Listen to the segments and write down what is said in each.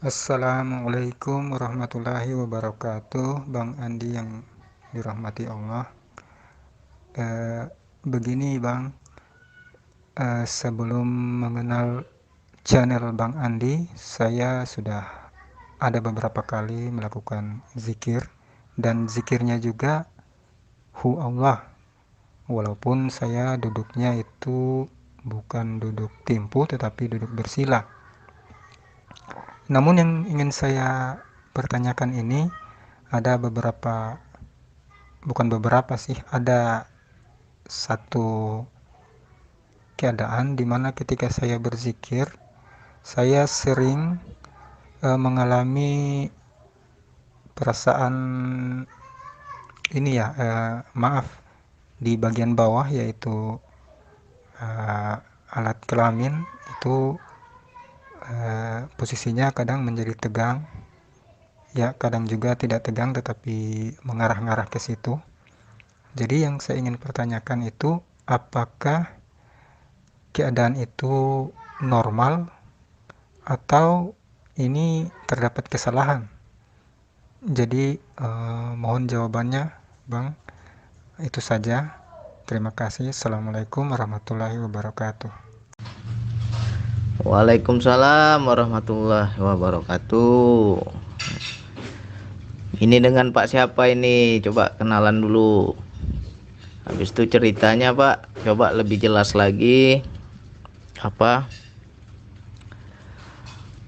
Assalamualaikum warahmatullahi wabarakatuh, Bang Andi yang dirahmati Allah. Eh, Begini Bang, sebelum mengenal channel Bang Andi, saya sudah ada beberapa kali melakukan zikir, dan zikirnya juga Hu Allah. Walaupun saya duduknya itu bukan duduk timpu tetapi duduk bersila. Namun yang ingin saya pertanyakan ini, ada beberapa, bukan beberapa sih, ada satu keadaan di mana ketika saya berzikir, saya sering mengalami perasaan ini ya, maaf, di bagian bawah, yaitu alat kelamin itu posisinya kadang menjadi tegang, ya kadang juga tidak tegang tetapi mengarah-ngarah ke situ. Jadi yang saya ingin pertanyakan itu, apakah keadaan itu normal atau ini terdapat kesalahan? Jadi mohon jawabannya, Bang. Itu saja. Terima kasih. Assalamualaikum warahmatullahi wabarakatuh. Waalaikumsalam warahmatullahi wabarakatuh. Ini dengan Pak siapa ini? Coba kenalan dulu. Habis itu ceritanya Pak, coba lebih jelas lagi. Apa?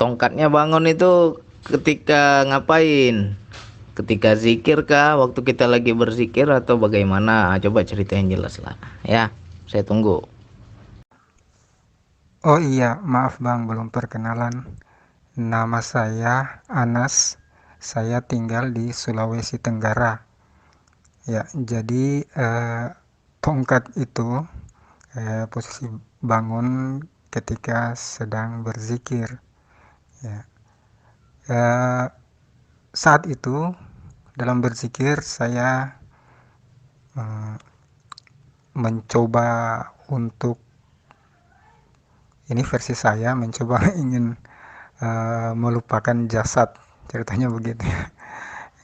Tongkatnya bangun itu ketika ngapain? Ketika zikir kah? Waktu kita lagi berzikir atau bagaimana? Coba ceritain jelas lah. Ya, saya tunggu. Oh iya, maaf Bang, belum perkenalan. Nama saya Anas. Saya tinggal di Sulawesi Tenggara. Ya, jadi tongkat itu posisi bangun ketika sedang berzikir. Ya, eh, saat itu dalam berzikir saya eh, mencoba untuk, ini versi saya, mencoba ingin melupakan jasad, ceritanya begitu ya.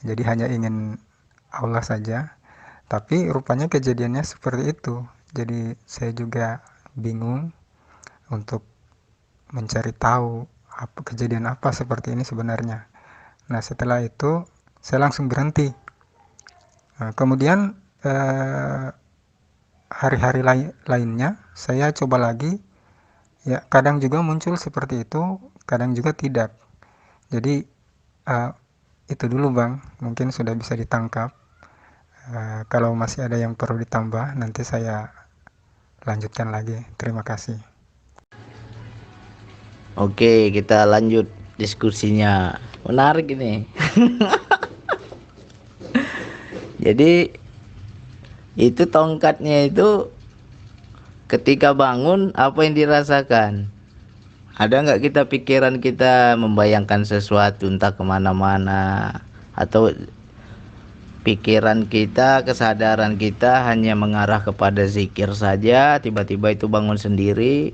Jadi hanya ingin Allah saja, tapi rupanya kejadiannya seperti itu. Jadi saya juga bingung untuk mencari tahu apa kejadian apa seperti ini sebenarnya. Nah, setelah itu saya langsung berhenti. Nah, kemudian hari-hari lainnya saya coba lagi. Ya, kadang juga muncul seperti itu, kadang juga tidak. Jadi uh, itu dulu Bang, mungkin sudah bisa ditangkap. Kalau masih ada yang perlu ditambah, nanti saya lanjutkan lagi. Terima kasih. Oke, kita lanjut diskusinya. Menarik ini. Jadi itu tongkatnya itu ketika bangun apa yang dirasakan? Ada nggak kita pikiran kita membayangkan sesuatu entah kemana-mana, atau pikiran kita, kesadaran kita hanya mengarah kepada zikir saja, tiba-tiba itu bangun sendiri?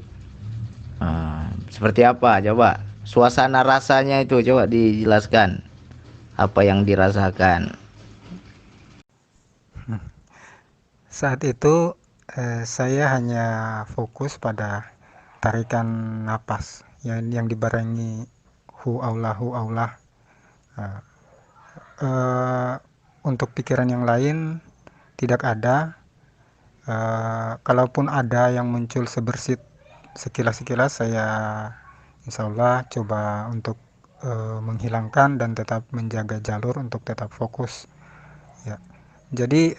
Seperti apa? Coba suasana rasanya itu coba dijelaskan apa yang dirasakan. Saat itu saya hanya fokus pada tarikan napas yang dibarengi hu aulah hu aulah. Nah, untuk pikiran yang lain tidak ada. Kalaupun ada yang muncul sebersit sekilas-sekilas, saya insya Allah coba untuk menghilangkan dan tetap menjaga jalur untuk tetap fokus. Ya, jadi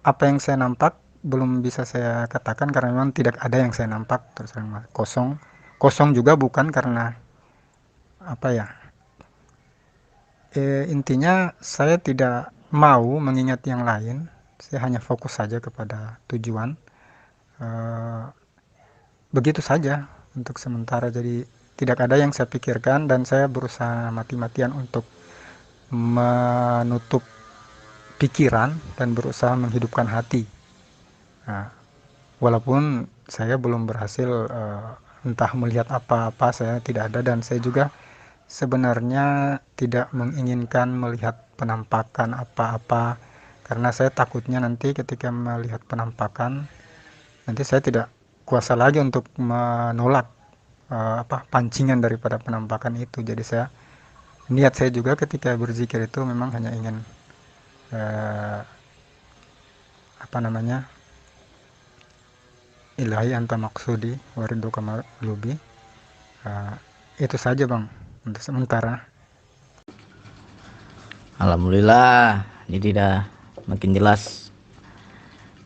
apa yang saya nampak belum bisa saya katakan karena memang tidak ada yang saya nampak, terus kosong. Kosong juga bukan karena apa ya, intinya saya tidak mau mengingat yang lain, saya hanya fokus saja kepada tujuan. Eh, Begitu saja untuk sementara, jadi tidak ada yang saya pikirkan dan saya berusaha mati-matian untuk menutup pikiran dan berusaha menghidupkan hati. Nah, walaupun saya belum berhasil entah melihat apa-apa, saya tidak ada, dan saya juga sebenarnya tidak menginginkan melihat penampakan apa-apa, karena saya takutnya nanti ketika melihat penampakan, nanti saya tidak kuasa lagi untuk menolak pancingan daripada penampakan itu. Jadi niat saya juga ketika berzikir itu memang hanya ingin eh, apa namanya, ilahi anta maksudi waridu kamalubi. Eh, itu saja bang untuk sementara. Alhamdulillah, jadi dah makin jelas.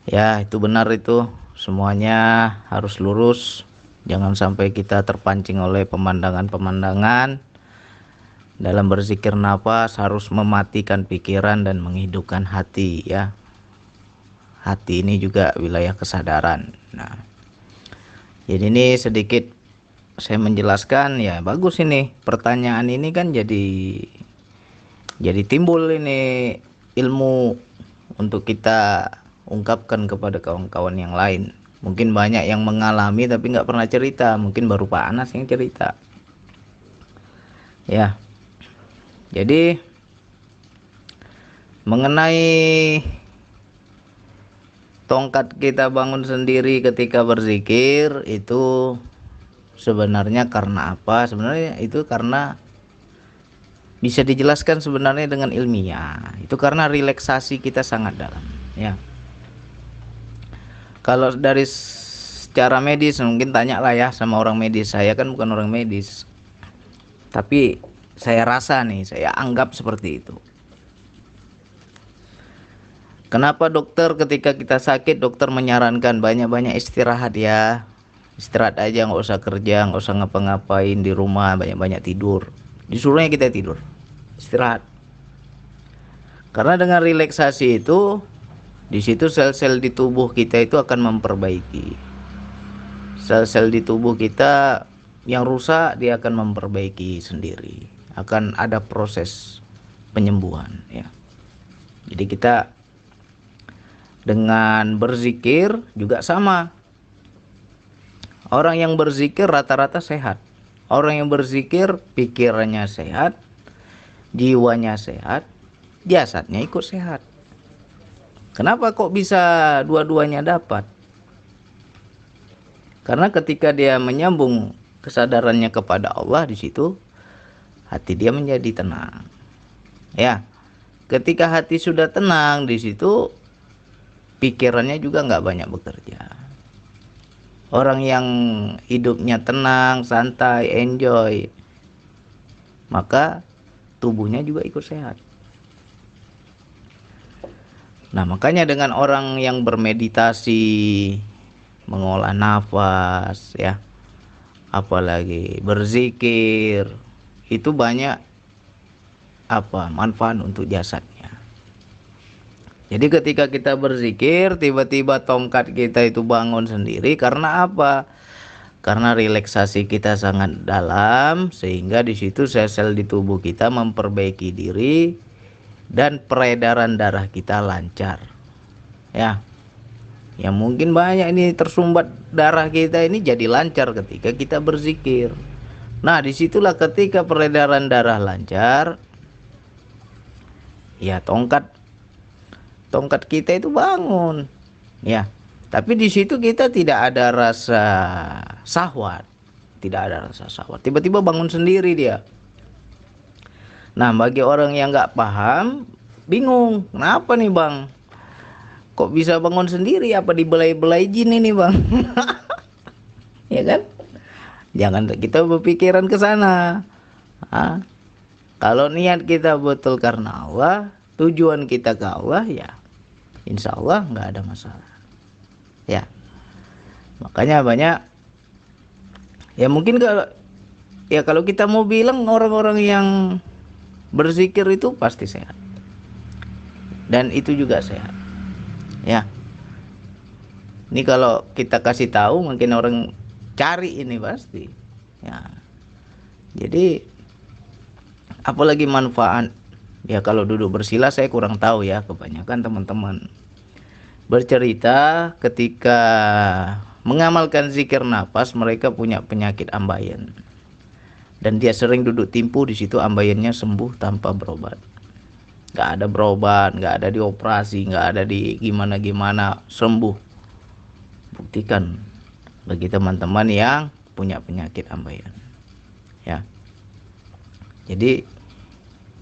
Ya, itu benar itu. Semuanya harus lurus. Jangan sampai kita terpancing oleh pemandangan-pemandangan. Dalam berzikir nafas harus mematikan pikiran dan menghidupkan hati ya. Hati ini juga wilayah kesadaran. Nah, jadi ini sedikit saya menjelaskan ya, bagus ini. Pertanyaan ini kan jadi timbul ini ilmu untuk kita ungkapkan kepada kawan-kawan yang lain. Mungkin banyak yang mengalami tapi nggak pernah cerita. Mungkin baru Pak Anas yang cerita. Ya, jadi mengenai tongkat kita bangun sendiri ketika berzikir itu sebenarnya karena apa? Sebenarnya itu karena bisa dijelaskan sebenarnya dengan ilmiah. Itu karena relaksasi kita sangat dalam, ya. Kalau dari secara medis mungkin tanya lah ya sama orang medis. Saya kan bukan orang medis. Tapi saya rasa nih, saya anggap seperti itu. Kenapa dokter ketika kita sakit, dokter menyarankan banyak-banyak istirahat ya. Istirahat aja, nggak usah kerja, nggak usah ngapa-ngapain di rumah, banyak-banyak tidur. Disuruhnya kita tidur, istirahat. Karena dengan relaksasi itu, di situ sel-sel di tubuh kita itu akan memperbaiki. Sel-sel di tubuh kita yang rusak dia akan memperbaiki sendiri. Akan ada proses penyembuhan ya. Jadi kita dengan berzikir juga sama. Orang yang berzikir rata-rata sehat. Orang yang berzikir pikirannya sehat, jiwanya sehat, jasadnya ikut sehat. Kenapa kok bisa dua-duanya dapat? Karena ketika dia menyambung kesadarannya kepada Allah, di situ hati dia menjadi tenang. Ya, ketika hati sudah tenang, di situ pikirannya juga nggak banyak bekerja. Orang yang hidupnya tenang, santai, enjoy, maka tubuhnya juga ikut sehat. Nah, makanya dengan orang yang bermeditasi, mengolah nafas ya, apalagi berzikir, itu banyak manfaat untuk jasadnya. Jadi ketika kita berzikir, tiba-tiba tongkat kita itu bangun sendiri. Karena apa? Karena relaksasi kita sangat dalam, sehingga di situ sel-sel di tubuh kita memperbaiki diri dan peredaran darah kita lancar. Ya, yang mungkin banyak ini tersumbat darah kita ini jadi lancar ketika kita berzikir. Nah, disitulah ketika peredaran darah lancar, ya tongkat kita itu bangun ya. Tapi di situ kita tidak ada rasa syahwat, tiba-tiba bangun sendiri dia. Nah, bagi orang yang nggak paham, bingung, kenapa nih bang, kok bisa bangun sendiri, apa dibelai-belai jin ini bang? Ya kan, jangan kita berpikiran ke sana. Kalau niat kita betul karena Allah, tujuan kita ke Allah, ya insya Allah nggak ada masalah ya. Makanya banyak ya, mungkin kalau kita mau bilang orang-orang yang berzikir itu pasti sehat, dan itu juga sehat ya. Ini kalau kita kasih tahu mungkin orang cari ini pasti ya. Jadi apalagi manfaat ya, kalau duduk bersila saya kurang tahu ya, kebanyakan teman-teman bercerita ketika mengamalkan zikir nafas mereka punya penyakit ambeien. dan dia sering duduk timpu, di situ ambayannya sembuh tanpa berobat. Nggak ada berobat, nggak ada dioperasi, nggak ada di gimana-gimana, sembuh. Buktikan bagi teman-teman yang punya penyakit ambayan. Ya. Jadi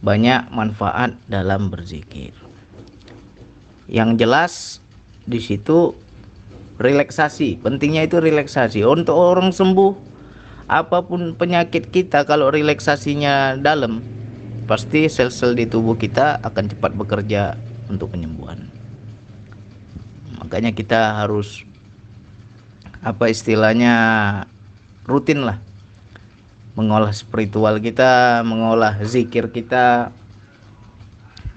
banyak manfaat dalam berzikir. Yang jelas di situ relaksasi, pentingnya itu relaksasi. Untuk orang sembuh, apapun penyakit kita, kalau relaksasinya dalam, pasti sel-sel di tubuh kita akan cepat bekerja untuk penyembuhan. Makanya kita harus istilahnya rutin lah mengolah spiritual kita, mengolah zikir kita,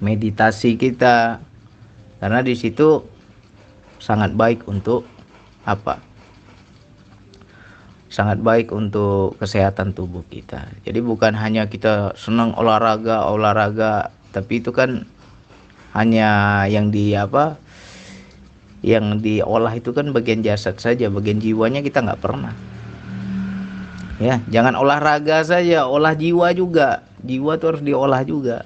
meditasi kita, karena di situ sangat baik untuk sangat baik untuk kesehatan tubuh kita. Jadi bukan hanya kita senang olahraga, tapi itu kan hanya yang yang diolah itu kan bagian jasad saja, bagian jiwanya kita nggak pernah. Ya, jangan olahraga saja, olah jiwa juga. Jiwa itu harus diolah juga.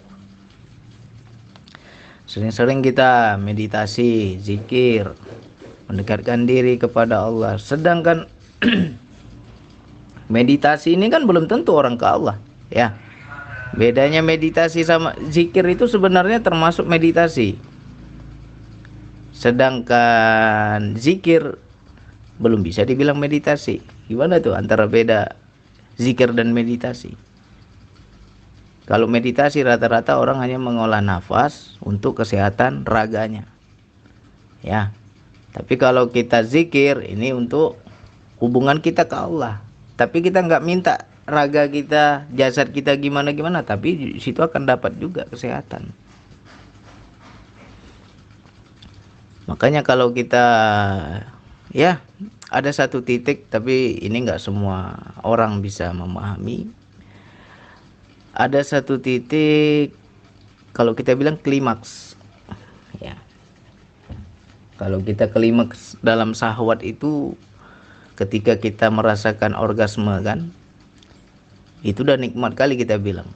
Sering-sering kita meditasi, zikir, mendekatkan diri kepada Allah. Sedangkan meditasi ini kan belum tentu orang ke Allah, ya. Bedanya meditasi sama zikir itu sebenarnya termasuk meditasi. Sedangkan zikir belum bisa dibilang meditasi. Gimana tuh antara beda zikir dan meditasi? Kalau meditasi rata-rata orang hanya mengolah nafas untuk kesehatan raganya. Ya. Tapi kalau kita zikir ini untuk hubungan kita ke Allah. Tapi kita nggak minta raga kita, jasad kita gimana-gimana, tapi di situ akan dapat juga kesehatan. Makanya kalau kita ada satu titik, tapi ini nggak semua orang bisa memahami. Ada satu titik, kalau kita bilang klimaks, ya. Kalau kita klimaks dalam syahwat itu ketika kita merasakan orgasme kan, itu udah nikmat kali kita bilang.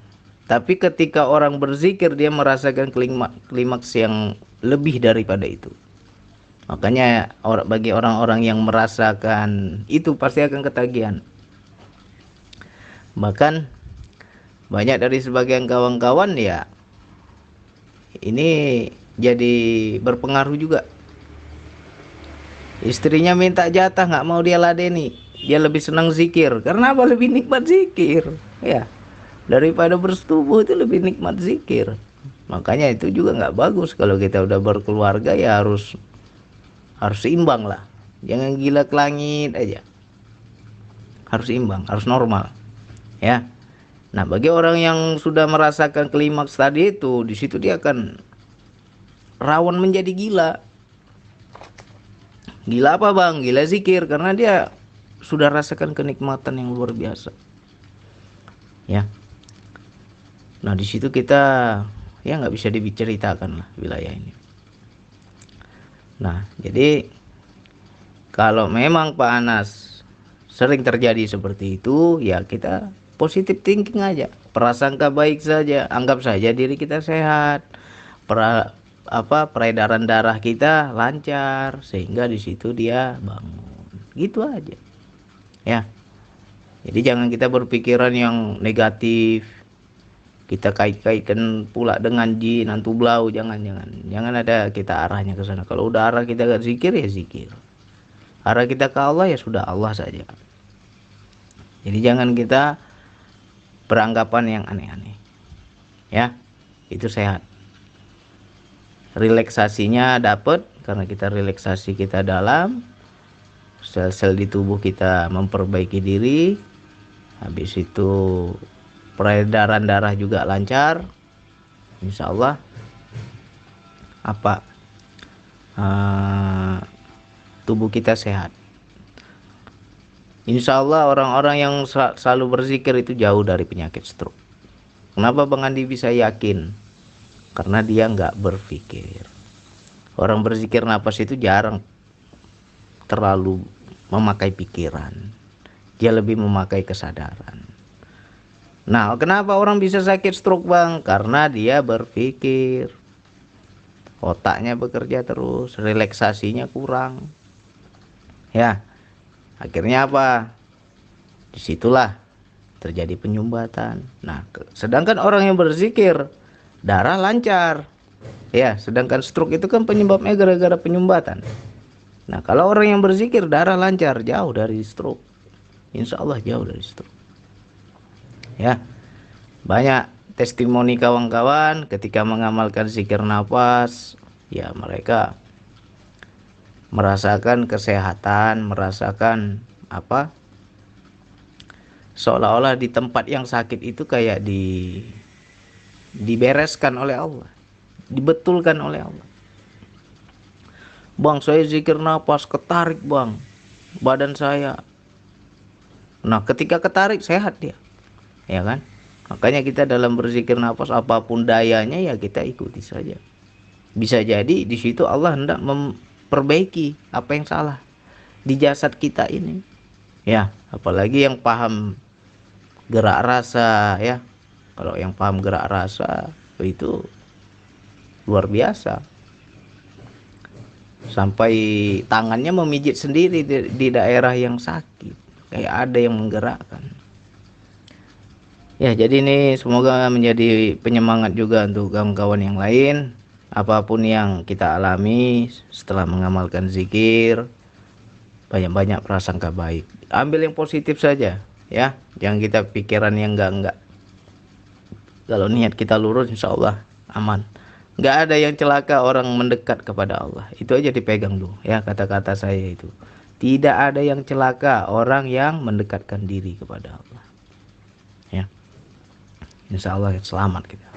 Tapi ketika orang berzikir dia merasakan klimaks yang lebih daripada itu. Makanya bagi orang-orang yang merasakan itu pasti akan ketagihan. Bahkan banyak dari sebagian kawan-kawan ya ini jadi berpengaruh juga. Istrinya minta jatah nggak mau dia ladeni, dia lebih senang zikir. Karena apa? Lebih nikmat zikir, ya. Daripada bersetubuh itu lebih nikmat zikir. Makanya itu juga nggak bagus kalau kita udah berkeluarga, ya harus seimbang lah. Jangan gila ke langit aja. Harus seimbang, harus normal, ya. Nah, bagi orang yang sudah merasakan klimaks tadi itu, di situ dia akan rawan menjadi gila. Gila apa bang? Gila zikir, karena dia sudah rasakan kenikmatan yang luar biasa. Ya. Nah, di situ kita ya nggak bisa diceritakan lah wilayah ini. Nah, jadi kalau memang Pak Anas sering terjadi seperti itu, ya kita positive thinking aja, prasangka baik saja, anggap saja diri kita sehat, peredaran darah kita lancar, sehingga di situ dia bangun, gitu aja, ya. Jadi jangan kita berpikiran yang negatif, kita kait-kaitkan pula dengan jin, hantu blau, jangan ada kita arahnya ke sana. Kalau udah arah kita ke zikir ya zikir, arah kita ke Allah ya sudah Allah saja. Jadi jangan kita beranggapan yang aneh-aneh, ya. Itu sehat, relaksasinya dapat karena kita relaksasi kita dalam, sel-sel di tubuh kita memperbaiki diri, habis itu peredaran darah juga lancar, insya Allah tubuh kita sehat. Insya Allah orang-orang yang selalu berzikir itu jauh dari penyakit stroke. Kenapa Bang Andi bisa yakin? Karena dia nggak berpikir. Orang berzikir nafas itu jarang terlalu memakai pikiran. Dia lebih memakai kesadaran. Nah, kenapa orang bisa sakit stroke, Bang? Karena dia berpikir, otaknya bekerja terus, relaksasinya kurang. Ya, akhirnya apa? Disitulah terjadi penyumbatan. Nah, sedangkan orang yang berzikir, darah lancar. Ya, sedangkan stroke itu kan penyebabnya gara-gara penyumbatan. Nah, kalau orang yang berzikir, darah lancar, jauh dari stroke. Insya Allah jauh dari stroke. Ya, banyak testimoni kawan-kawan ketika mengamalkan zikir nafas, ya mereka merasakan kesehatan, merasakan apa? Seolah-olah di tempat yang sakit itu kayak dibereskan oleh Allah, dibetulkan oleh Allah. Bang, saya zikir nafas ketarik, Bang, badan saya. Nah, ketika ketarik sehat dia, ya kan? Makanya kita dalam berzikir nafas apapun dayanya ya kita ikuti saja. Bisa jadi di situ Allah hendak memperbaiki apa yang salah di jasad kita ini. Ya, apalagi yang paham gerak rasa ya. Kalau yang paham gerak rasa itu luar biasa. Sampai tangannya memijit sendiri di daerah yang sakit. Kayak ada yang menggerakkan. Ya, jadi ini semoga menjadi penyemangat juga untuk kawan-kawan yang lain. Apapun yang kita alami setelah mengamalkan zikir, banyak-banyak prasangka baik. Ambil yang positif saja, ya. Jangan kita pikiran yang enggak. Kalau niat kita lurus, insya Allah aman. Enggak ada yang celaka orang mendekat kepada Allah. Itu aja dipegang dulu, ya kata-kata saya itu. Tidak ada yang celaka orang yang mendekatkan diri kepada Allah. Ya. Insya Allah selamat kita.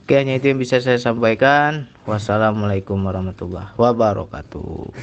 Oke, hanya itu yang bisa saya sampaikan. Wassalamualaikum warahmatullahi wabarakatuh.